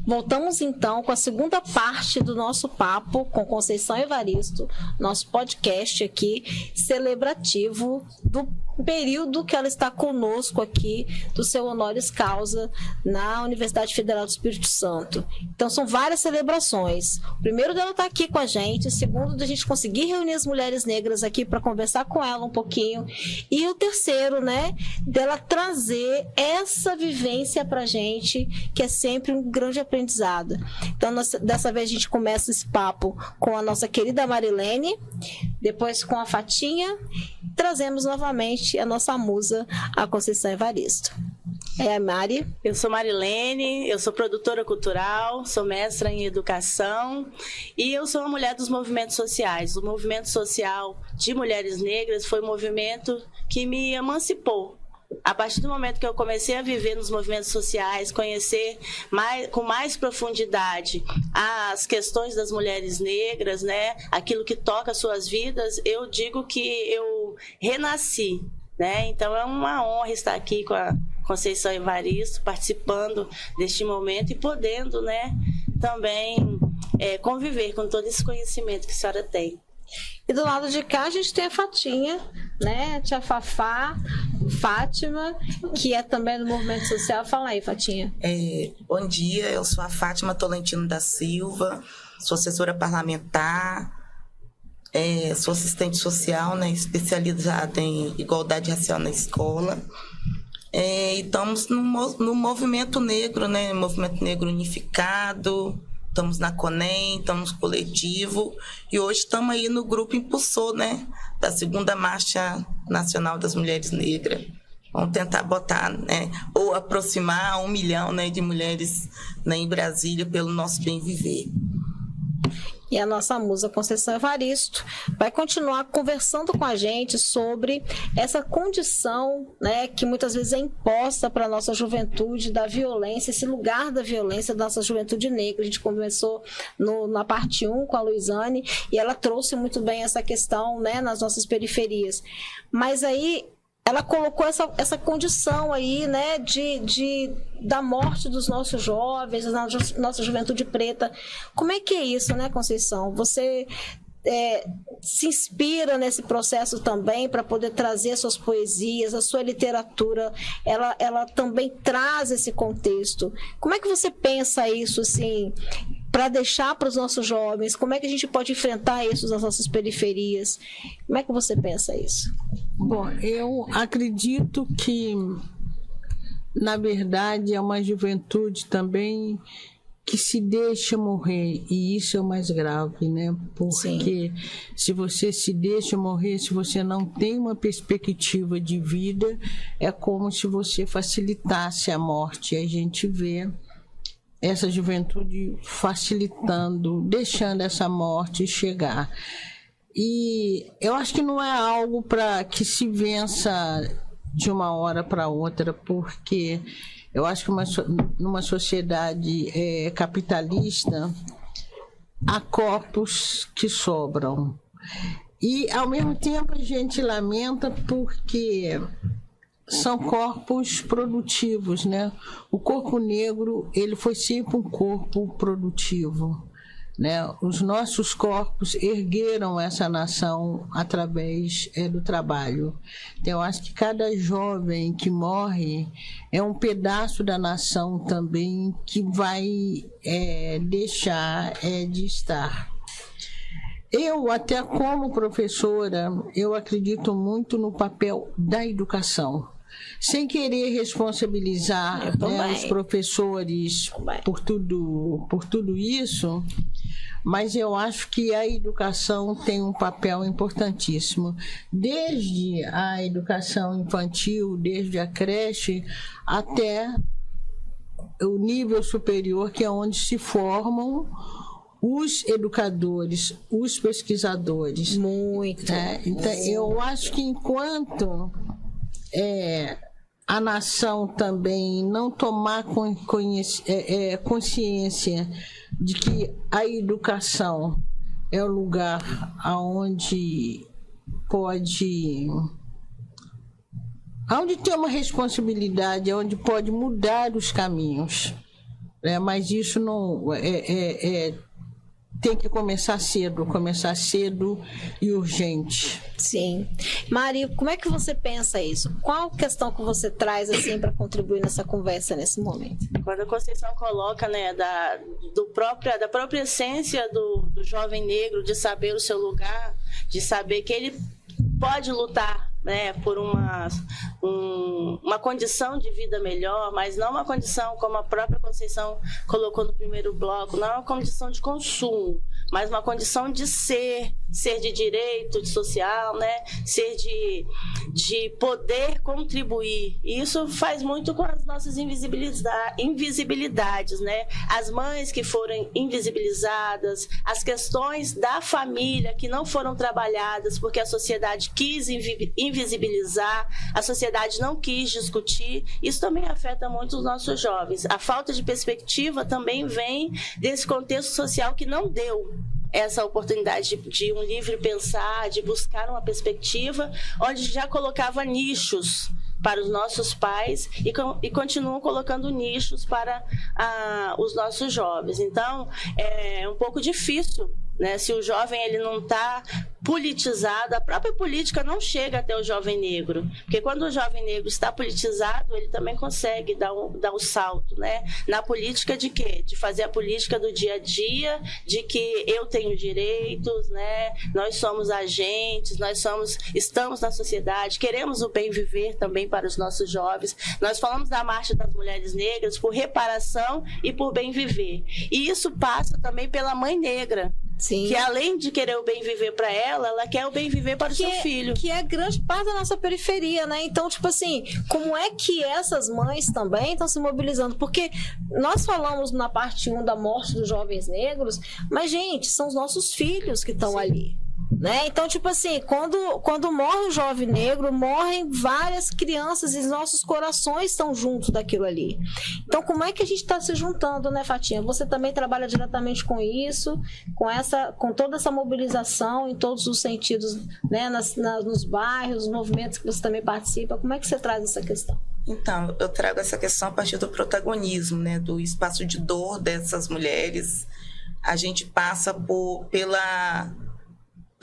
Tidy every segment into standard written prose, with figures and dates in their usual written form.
Voltamos então com a segunda parte do nosso papo com Conceição Evaristo, nosso podcast aqui celebrativo do período que ela está conosco aqui, do seu honoris causa na Universidade Federal do Espírito Santo. Então são várias celebrações. O primeiro dela estar aqui com a gente, o segundo da gente conseguir reunir as mulheres negras aqui para conversar com ela um pouquinho, e o terceiro, né, dela trazer essa vivência para a gente, que é sempre um grande aprendizado. Então dessa vez a gente começa esse papo com a nossa querida Marilene, depois com a Fatinha, trazemos novamente a nossa musa, a Conceição Evaristo. É a Mari. Eu sou Marilene, eu sou produtora cultural, sou mestra em educação e eu sou uma mulher dos movimentos sociais. O movimento social de mulheres negras foi um movimento que me emancipou. A partir do momento que eu comecei a viver nos movimentos sociais, conhecer com mais profundidade as questões das mulheres negras, né, aquilo que toca as suas vidas, eu digo que eu renasci, né? Então é uma honra estar aqui com a Conceição Evaristo, participando deste momento e podendo, né, também conviver com todo esse conhecimento que a senhora tem. E do lado de cá a gente tem a Fatinha, né? Tia Fafá, Fátima, que é também do movimento social. Fala aí, Fatinha. Bom dia, eu sou a Fátima Tolentino da Silva, sou assessora parlamentar, sou assistente social, né, especializada em igualdade racial na escola. E estamos no movimento negro, né? Movimento Negro Unificado. Estamos na CONEM, estamos no coletivo e hoje estamos aí no grupo impulsor, né, da segunda Marcha Nacional das Mulheres Negras. Vamos tentar botar, né, ou aproximar 1 milhão, né, de mulheres, né, em Brasília pelo nosso bem viver. E a nossa musa Conceição Evaristo vai continuar conversando com a gente sobre essa condição, né, que muitas vezes é imposta para a nossa juventude da violência, esse lugar da violência da nossa juventude negra. A gente começou na parte 1 com a Luizane e ela trouxe muito bem essa questão, né, nas nossas periferias. Mas aí ela colocou essa condição aí, né, da morte dos nossos jovens, da nossa juventude preta. Como é que é isso, né, Conceição? Você se inspira nesse processo também para poder trazer suas poesias, a sua literatura, ela também traz esse contexto. Como é que você pensa isso, assim, para deixar para os nossos jovens? Como é que a gente pode enfrentar isso nas nossas periferias? Como é que você pensa isso? Bom, eu acredito que, na verdade, é uma juventude também que se deixa morrer, e isso é o mais grave, né? Porque se você se deixa morrer, se você não tem uma perspectiva de vida, é como se você facilitasse a morte. A gente vê essa juventude facilitando, deixando essa morte chegar. E eu acho que não é algo para que se vença de uma hora para outra, porque eu acho que numa sociedade capitalista há corpos que sobram. E, ao mesmo tempo, a gente lamenta porque são corpos produtivos, né? O corpo negro, ele foi sempre um corpo produtivo, né? Os nossos corpos ergueram essa nação através do trabalho. Então, eu acho que cada jovem que morre é um pedaço da nação também que vai deixar de estar. Eu, até como professora, eu acredito muito no papel da educação. Sem querer responsabilizar, né, os professores por tudo isso, mas eu acho que a educação tem um papel importantíssimo. Desde a educação infantil, desde a creche, até o nível superior, que é onde se formam os educadores, os pesquisadores. Muito. Então, eu acho que enquanto a nação também não tomar consciência de que a educação é o lugar onde tem uma responsabilidade, onde pode mudar os caminhos. Mas isso não tem que começar cedo e urgente. Sim. Mari, como é que você pensa isso? Qual questão que você traz assim para contribuir nessa conversa nesse momento? Quando a Conceição coloca, né, da própria essência do jovem negro, de saber o seu lugar, de saber que ele pode lutar, né, por uma condição de vida melhor, mas não uma condição, como a própria Conceição colocou no primeiro bloco, não é uma condição de consumo, mas uma condição de ser de direito, de social, né, ser de poder contribuir. E isso faz muito com as nossas invisibilidades, né? As mães que foram invisibilizadas, as questões da família que não foram trabalhadas porque a sociedade quis invisibilizar, a sociedade não quis discutir. Isso também afeta muito os nossos jovens. A falta de perspectiva também vem desse contexto social que não deu essa oportunidade de um livre pensar, de buscar uma perspectiva, onde já colocava nichos para os nossos pais e continuam colocando nichos para os nossos jovens. Então, é um pouco difícil, né? Se o jovem ele não está politizado, a própria política não chega até o jovem negro, porque quando o jovem negro está politizado, ele também consegue dar o salto, né? Na política de quê? De fazer a política do dia a dia, de que eu tenho direitos, né? Nós somos agentes, estamos na sociedade, queremos o bem viver também para os nossos jovens. Nós falamos da Marcha das Mulheres Negras por reparação e por bem viver. E isso passa também pela mãe negra. Sim. Que além de querer o bem viver para ela quer o bem viver para o seu filho. Que é grande parte da nossa periferia, né? Então, tipo assim, como é que essas mães também estão se mobilizando? Porque nós falamos na parte 1 da morte dos jovens negros, mas, gente, são os nossos filhos que estão ali. Né? Então, tipo assim, quando morre um jovem negro, morrem várias crianças e nossos corações estão juntos daquilo ali. Então, como é que a gente está se juntando, né, Fatinha? Você também trabalha diretamente com isso, com toda essa mobilização em todos os sentidos, né, nos bairros, nos movimentos que você também participa. Como é que você traz essa questão? Então, eu trago essa questão a partir do protagonismo, né, do espaço de dor dessas mulheres. A gente passa pela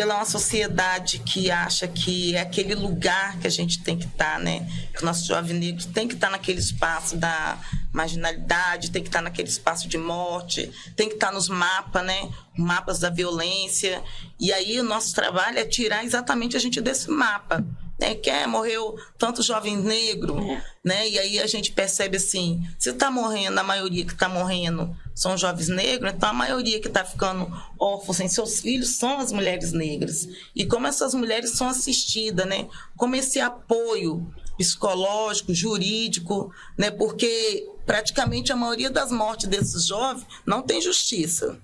uma sociedade que acha que é aquele lugar que a gente tem que estar, né? Que o nosso jovem negro tem que estar naquele espaço da marginalidade, tem que estar naquele espaço de morte, tem que estar nos mapas, né? Mapas da violência. E aí o nosso trabalho é tirar exatamente a gente desse mapa, né? Morreu tanto jovem negro, né? E aí a gente percebe assim, se está morrendo, a maioria que está morrendo são jovens negros, então a maioria que está ficando órfã sem seus filhos são as mulheres negras. E como essas mulheres são assistidas, né? Como esse apoio psicológico, jurídico, né? Porque praticamente a maioria das mortes desses jovens não tem justiça.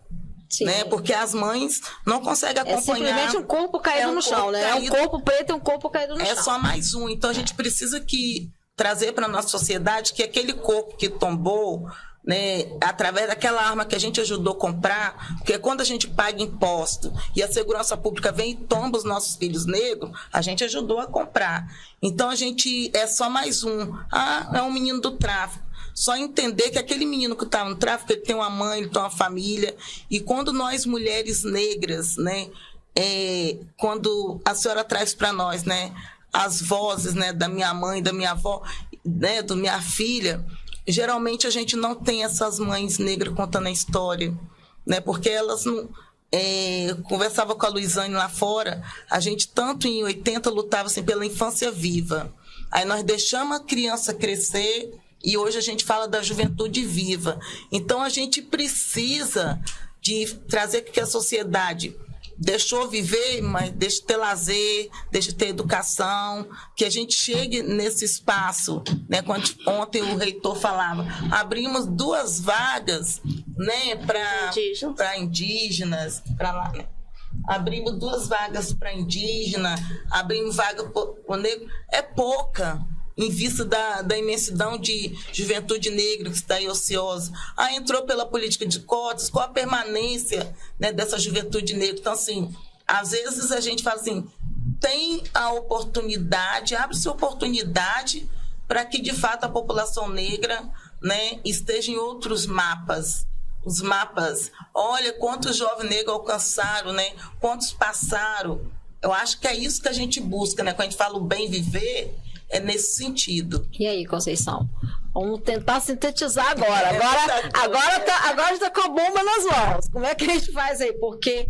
Sim. Né? Porque as mães não conseguem acompanhar. É simplesmente um corpo caído no chão, né? É um corpo preto e um corpo caído no chão. É só mais um. Então a gente precisa trazer para a nossa sociedade que aquele corpo que tombou, né, através daquela arma que a gente ajudou a comprar, porque quando a gente paga imposto e a segurança pública vem e tomba os nossos filhos negros, a gente ajudou a comprar. Então a gente é só mais um. É um menino do tráfico. Só entender que aquele menino que está no tráfico, ele tem uma mãe, ele tem uma família. E quando nós, mulheres negras, né, quando a senhora traz para nós, né, as vozes, né, da minha mãe, da minha avó, né, da minha filha, geralmente a gente não tem essas mães negras contando a história, né, porque elas não... conversava com a Luizane lá fora, a gente tanto em 80 lutava assim, pela infância viva. Aí nós deixamos a criança crescer e hoje a gente fala da juventude viva. Então a gente precisa de trazer que a sociedade deixou viver, mas deixa de ter lazer, deixa de ter educação, que a gente chegue nesse espaço, né? Ontem o reitor falava, abrimos 2 vagas, né, para indígenas, para lá, né? Abrimos 2 vagas para indígena, abrimos vaga para o negro, é pouca, em vista da imensidão de juventude negra que está aí ociosa. Entrou pela política de cotas, qual a permanência, né, dessa juventude negra? Então, assim, às vezes a gente fala assim, tem a oportunidade, abre-se oportunidade para que, de fato, a população negra né, esteja em outros mapas. Os mapas, olha quantos jovens negros alcançaram, né? Quantos passaram. Eu acho que é isso que a gente busca, né? Quando a gente fala o bem viver, é nesse sentido. E aí, Conceição? Vamos tentar sintetizar agora. Agora está com a bomba nas mãos. Como é que a gente faz aí? Porque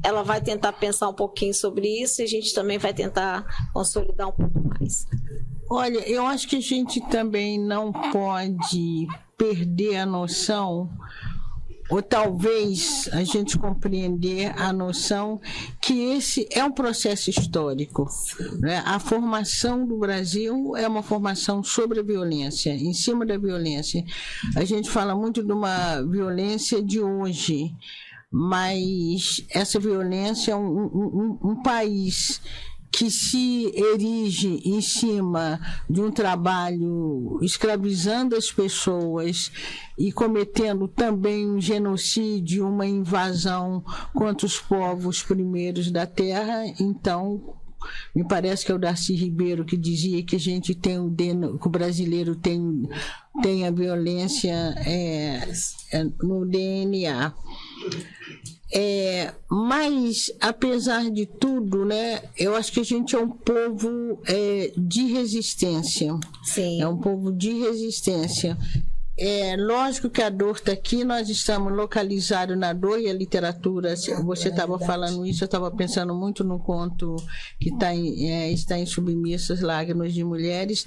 ela vai tentar pensar um pouquinho sobre isso e a gente também vai tentar consolidar um pouco mais. Olha, eu acho que a gente também não pode perder a noção, ou talvez a gente compreender a noção que esse é um processo histórico, né? A formação do Brasil é uma formação sobre a violência, em cima da violência. A gente fala muito de uma violência de hoje, mas essa violência é um país que se erige em cima de um trabalho escravizando as pessoas e cometendo também um genocídio, uma invasão contra os povos primeiros da terra. Então, me parece que é o Darcy Ribeiro que dizia que a gente tem que o brasileiro tem a violência no DNA. Mas, apesar de tudo, né, eu acho que a gente é um povo de resistência. Sim. É um povo de resistência. Lógico que a dor está aqui, nós estamos localizados na dor e a literatura. Você estava falando isso, eu estava pensando muito no conto que está em Submissas Lágrimas de Mulheres.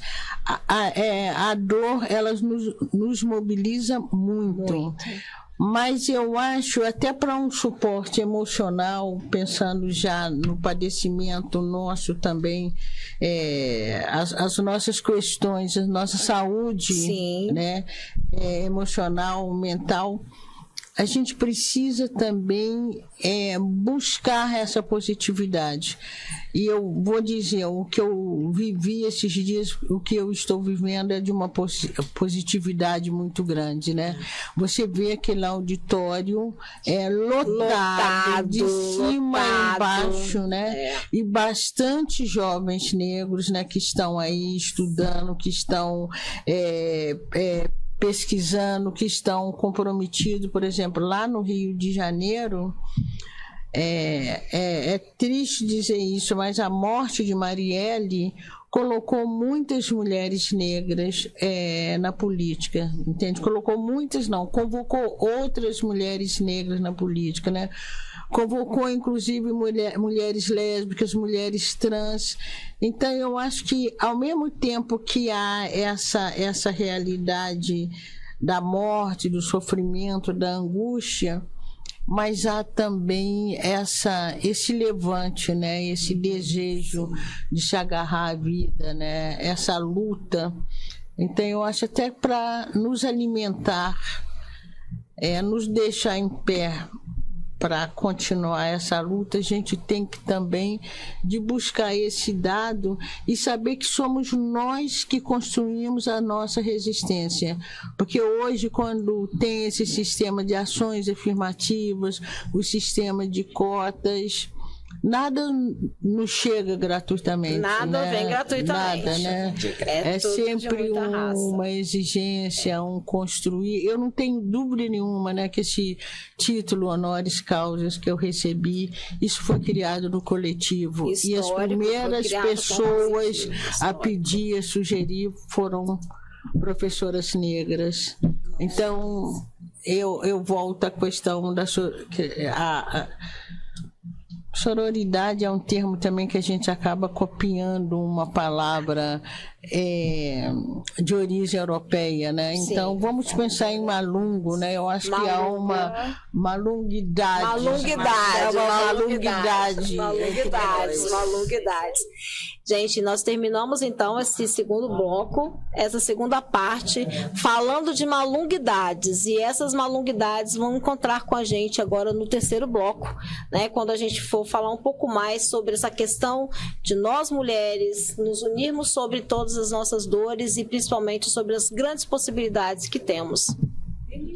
A dor, ela nos mobiliza muito. Mas eu acho, até para um suporte emocional, pensando já no padecimento nosso também, as nossas questões, a nossa saúde, né, emocional, mental, a gente precisa também buscar essa positividade. E eu vou dizer, o que eu vivi esses dias, o que eu estou vivendo é de uma positividade muito grande, né? Você vê aquele auditório lotado, de cima a embaixo, né? E bastante jovens negros, né, que estão aí estudando, que estão pesquisando, que estão comprometidos. Por exemplo, lá no Rio de Janeiro, é triste dizer isso, mas a morte de Marielle colocou muitas mulheres negras na política, entende? Colocou muitas, não, convocou outras mulheres negras na política, né? Convocou, inclusive, mulheres lésbicas, mulheres trans. Então, eu acho que, ao mesmo tempo que há essa realidade da morte, do sofrimento, da angústia, mas há também esse levante, né? Esse desejo de se agarrar à vida, né? Essa luta. Então, eu acho até para nos alimentar, nos deixar em pé, para continuar essa luta, a gente tem que também de buscar esse dado e saber que somos nós que construímos a nossa resistência. Porque hoje, quando tem esse sistema de ações afirmativas, o sistema de cotas, nada nos chega gratuitamente. Nada, né? Vem gratuitamente. Nada, né? É sempre uma exigência, um construir. Eu não tenho dúvida nenhuma, né, que esse título honoris causa que eu recebi, isso foi criado no coletivo. Histórico, e as primeiras pessoas a pedir, a sugerir, foram professoras negras. Então, eu volto à questão da sororidade é um termo também que a gente acaba copiando uma palavra de origem europeia, né? Sim. Então, vamos pensar em malungo, né? Eu acho que há uma malunguidade. Malunguidade. Gente, nós terminamos então esse segundo bloco, essa segunda parte, falando de malunguidades. E essas malunguidades vão encontrar com a gente agora no terceiro bloco, né? Quando a gente for falar um pouco mais sobre essa questão de nós mulheres nos unirmos sobre todas as nossas dores e principalmente sobre as grandes possibilidades que temos.